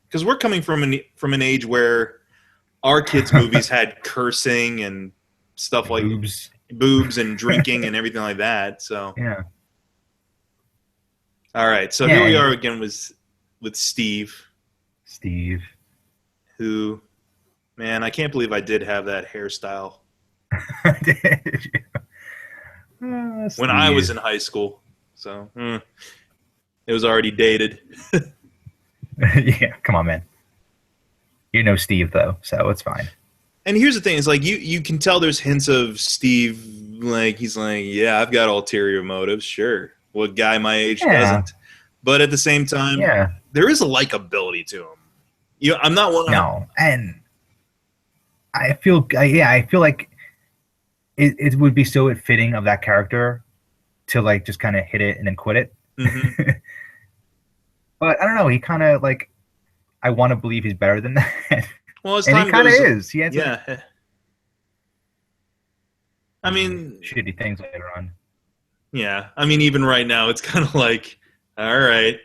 Because we're coming from an age where our kids' movies had cursing and stuff like boobs and drinking and everything like that. So yeah. All right, so here we are again with Steve. Steve, who, man, I can't believe I did have that hairstyle. Did you? When I was in high school, so it was already dated. Yeah, come on, man. You know Steve though, so it's fine. And here's the thing: it's like you can tell there's hints of Steve, like he's like, yeah, I've got ulterior motives. Sure, what guy my age doesn't? But at the same time, there is a likability to him. I'm not one. No, and I feel like it would be so fitting of that character to like just kind of hit it and then quit it. Mm-hmm. But I don't know. He kind of like, I want to believe he's better than that. Well, and he kind of is. Yeah. I mean, shitty things later on. Yeah. I mean, even right now, it's kind of like, all right.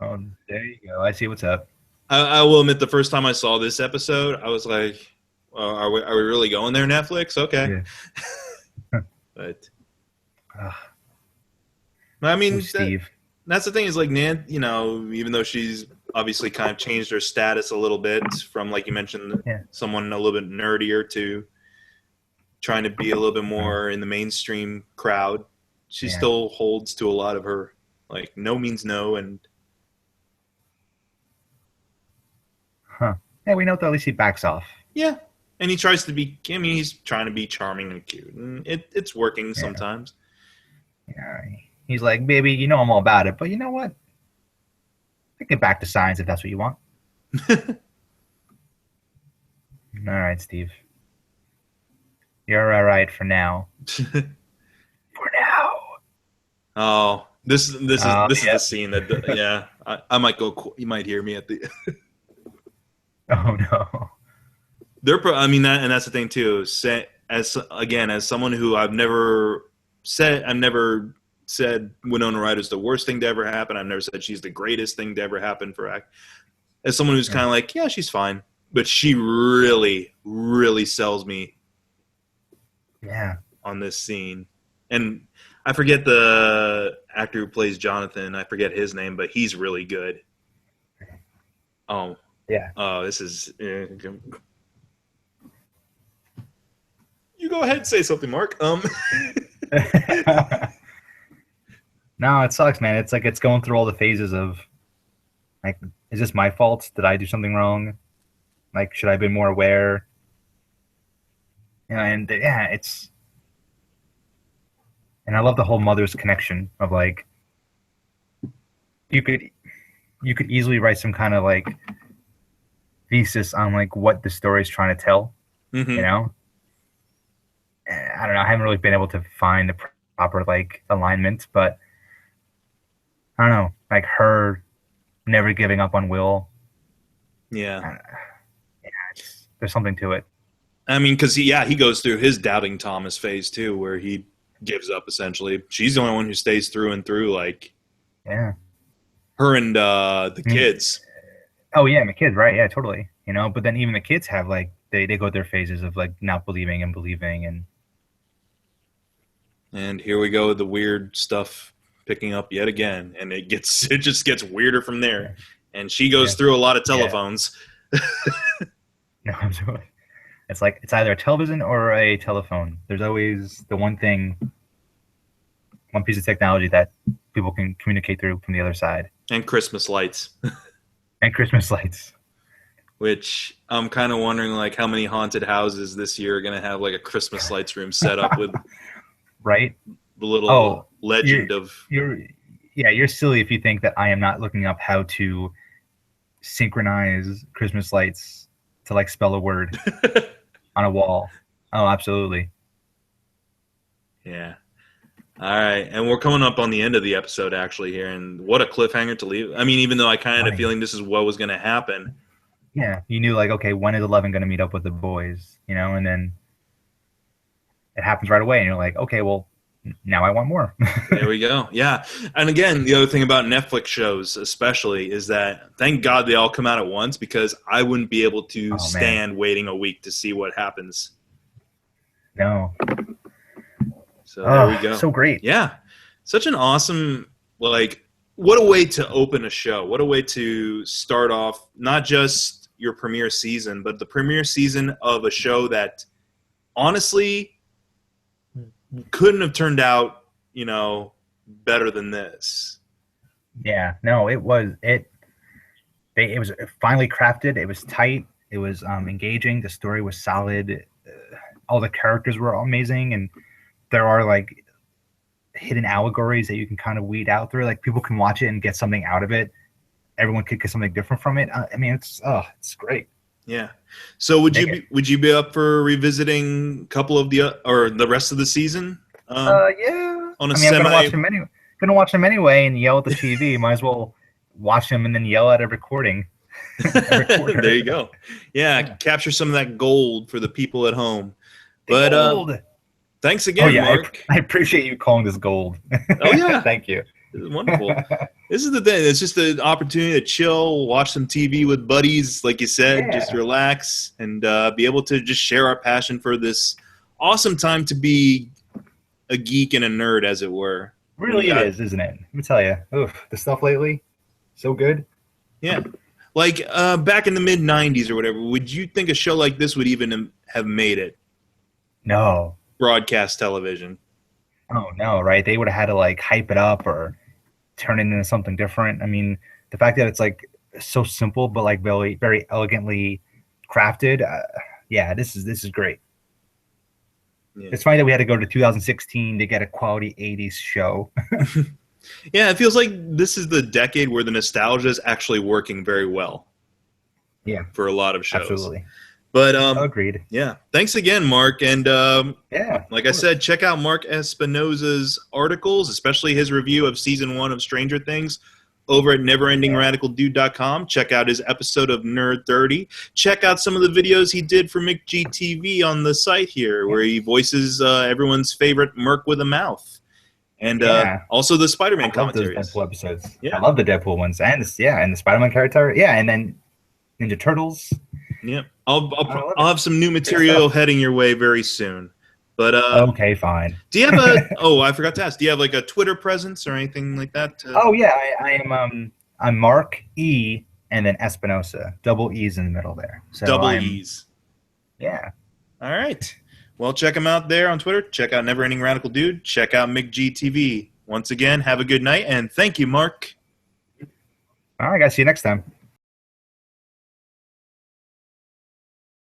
Oh, there you go. I see what's up. I will admit, the first time I saw this episode, I was like, are we really going there, Netflix? Okay. Yeah. But I mean, Steve. That's the thing is like Nan, even though she's obviously kind of changed her status a little bit from, like you mentioned, someone a little bit nerdier to trying to be a little bit more in the mainstream crowd, she still holds to a lot of her, like, no means no. And yeah, we know that at least he backs off. Yeah. And he tries to be, he's trying to be charming and cute. And it's working sometimes. Yeah. He's like, baby, I'm all about it, but you know what? I get back to science if that's what you want. All right, Steve. You're all right for now. For now. Oh, this is the scene that I might go. You might hear me at the. Oh no. And that's the thing too. As someone who I've never said Winona Ryder's the worst thing to ever happen. I've never said she's the greatest thing to ever happen for act. As someone who's kind of like, yeah, she's fine, but she really, really sells me. Yeah. On this scene, and I forget the actor who plays Jonathan. I forget his name, but he's really good. Oh yeah. Oh, this is. You go ahead and say something, Mark. No, it sucks, man. It's like it's going through all the phases of, like, is this my fault? Did I do something wrong? Like, should I have been more aware? And and I love the whole mother's connection of like, you could easily write some kind of like thesis on like what the story is trying to tell, Mm-hmm. I don't know. I haven't really been able to find the proper like alignment, but I don't know. Like her never giving up on Will. Yeah. There's something to it. I mean, because he goes through his doubting Thomas phase too, where he gives up essentially. She's the only one who stays through and through. Like, yeah, her and the kids. Oh yeah, the kids, right? Yeah, totally. But then even the kids have like they go through their phases of like not believing and believing And here we go with the weird stuff picking up yet again, and it just gets weirder from there. And she goes through a lot of telephones. No, absolutely. It's like it's either a television or a telephone. There's always the one piece of technology that people can communicate through from the other side. And Christmas lights. And Christmas lights. Which I'm kind of wondering, like, how many haunted houses this year are going to have like a Christmas lights room set up with, right? The little legend of. You're silly if you think that I am not looking up how to synchronize Christmas lights to like spell a word on a wall. Oh, absolutely. Yeah. All right, and we're coming up on the end of the episode actually here, and what a cliffhanger to leave. I mean, even though I kind of had a feeling this is what was going to happen. Yeah, you knew like, okay, when is 11 going to meet up with the boys, and then it happens right away, and you're like, okay, well, now I want more. There we go. Yeah, and again, the other thing about Netflix shows especially is that thank God they all come out at once, because I wouldn't be able to stand waiting a week to see what happens. No. So there we go. So great. Yeah. Such an awesome, like, what a way to open a show. What a way to start off not just your premiere season, but the premiere season of a show that honestly couldn't have turned out, better than this. Yeah. No, it was finally crafted. It was tight. It was engaging. The story was solid. All the characters were amazing, and there are like hidden allegories that you can kind of weed out through. Like people can watch it and get something out of it. Everyone could get something different from it. I mean, it's great. Yeah. So would you be up for revisiting a couple of the rest of the season? Yeah. On a I'm gonna watch them anyway and yell at the TV. Might as well watch them and then yell at a recording. There you go. Yeah, capture some of that gold for the people at home. Gold. Thanks again, Mark. I appreciate you calling this gold. Oh, yeah. Thank you. This is wonderful. This is the thing. It's just an opportunity to chill, watch some TV with buddies, like you said, just relax and be able to just share our passion for this awesome time to be a geek and a nerd, as it were. Really is, isn't it? Let me tell you. Oof, the stuff lately, so good. Yeah. Like back in the mid-'90s or whatever, would you think a show like this would even have made it? No. Broadcast television. Oh no, right? They would have had to like hype it up or turn it into something different. I mean, the fact that it's like so simple but like very, very elegantly crafted. This is great. Yeah. It's funny that we had to go to 2016 to get a quality 80s show. Yeah, it feels like this is the decade where the nostalgia is actually working very well. Yeah, for a lot of shows. Absolutely. But agreed. Yeah. Thanks again, Mark. And like I said, check out Mark Espinosa's articles, especially his review of season 1 of Stranger Things over at neverendingradicaldude.com. Check out his episode of Nerd 30. Check out some of the videos he did for McGTV on the site here, where he voices everyone's favorite Merc with a mouth. And also the Spider-Man commentaries. Those Deadpool episodes. Yeah. I love the Deadpool ones. And the Spider-Man character. Yeah, and then Ninja Turtles. Yeah, I'll have some new material heading your way very soon. But okay, fine. Do you have I forgot to ask. Do you have like a Twitter presence or anything like that? I am. I'm Mark E and then Espinosa. Double E's in the middle there. So double E's. Yeah. All right. Well, check him out there on Twitter. Check out Never Ending Radical Dude. Check out McGTV. Once again, have a good night and thank you, Mark. All right, guys. See you next time.